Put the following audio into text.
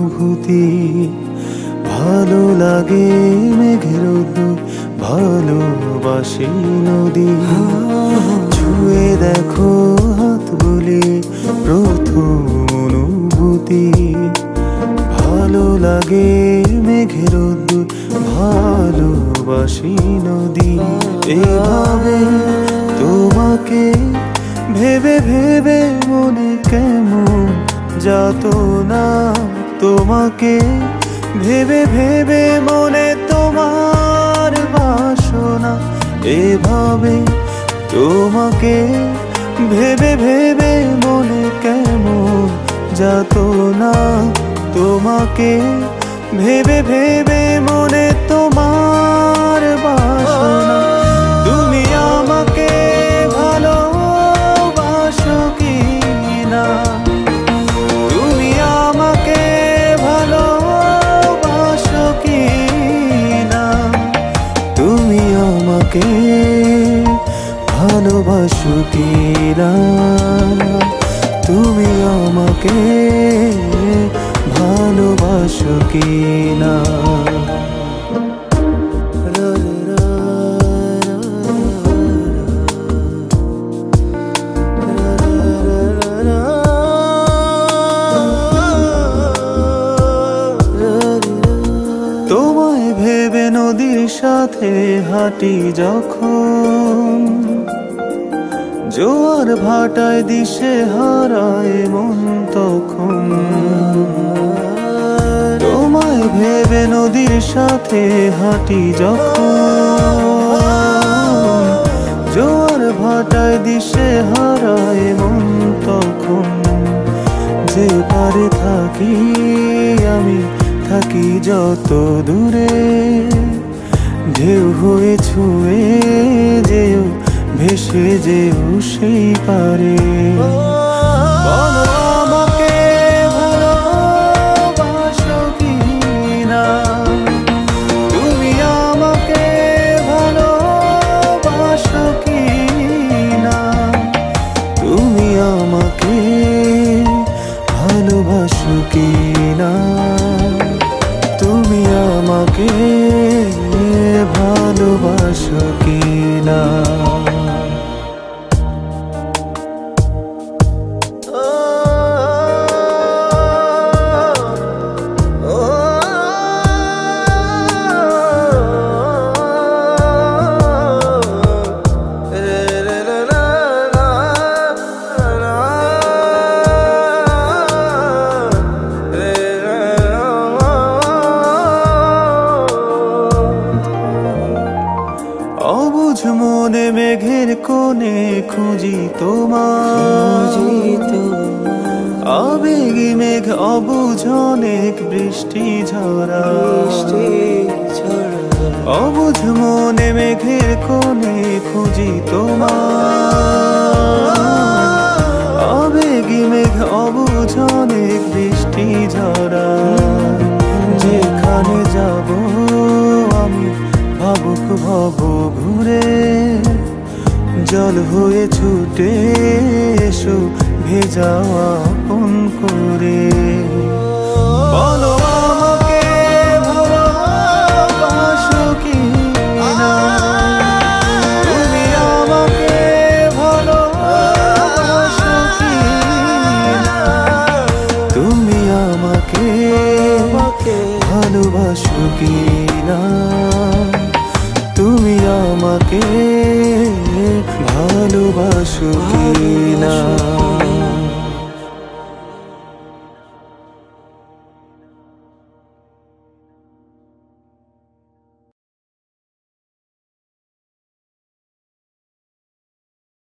অনুভূতি। ভালো লাগে মেঘের রোদ্দুর, ভালোবাসি নদী। ছুঁয়ে দেখো হাতগুলি, প্রথম অনুভূতি। ভালো লাগে মেঘের রোদ্দুর, ভালোবাসি নদী। এভাবে তোমাকে ভেবে ভেবে মনে কেমন যাতনা, তোমাকে ভেবে ভেবে মনে তোমার বাসনা। এভাবে তোমাকে ভেবে ভেবে মনে কেমন যাতনা, তোমাকে ভেবে ভেবে মনে তোমার বাসনা। তুমি আমাকে ভালোবাসো কি না, তুমি আমাকে ভালোবাসো কি না, তুমি আমাকে ভালোবাসো কি না, তুমি আমাকে ভালোবাসো কি না। তোমায় ভেবে নদীর সাথে হাঁটি যখন, জোয়ার ভাটায় দিশে হারায় মন তখন। তোমায় ভেবে নদীর সাথে হাঁটি যখন, জোয়ার ভাটায় দিশে হারায় মন তখন। যে পারে থাকি আমি, থাকি যত দূরে, ঢেউ হয়ে ছুঁয়ে যেও, ভেসে যেও সেই পারে। বলো আমাকে ভালোবাসো কি না, তুমি আমাকে ভালোবাসো কি না, তুমি আমাকে ভালোবাসো কি না, তুমি আমাকে ভালোবাসো কি না। অবুঝ মনে মেঘের কোণে খুঁজি তোমার, আবেগী মেঘ অবুঝ অনেক বৃষ্টি ঝরা। অবুঝ মনে মেঘের কোণে খুঁজি তোমার, আবেগী মেঘ অবুঝ অনেক বৃষ্টি ঝরা। যেখানে যাব আমি ভাবুক ভব ঘুরে, জল হয়ে ছুটে এসো ভেজা আপন করে। বলো আমাকে ভালোবাসো কি না, তুমি আমাকে ভালোবাসো কি না, তুমি আমাকে ভালোবাসো কি না, তুমি আমাকে ভালোবাসো কি না।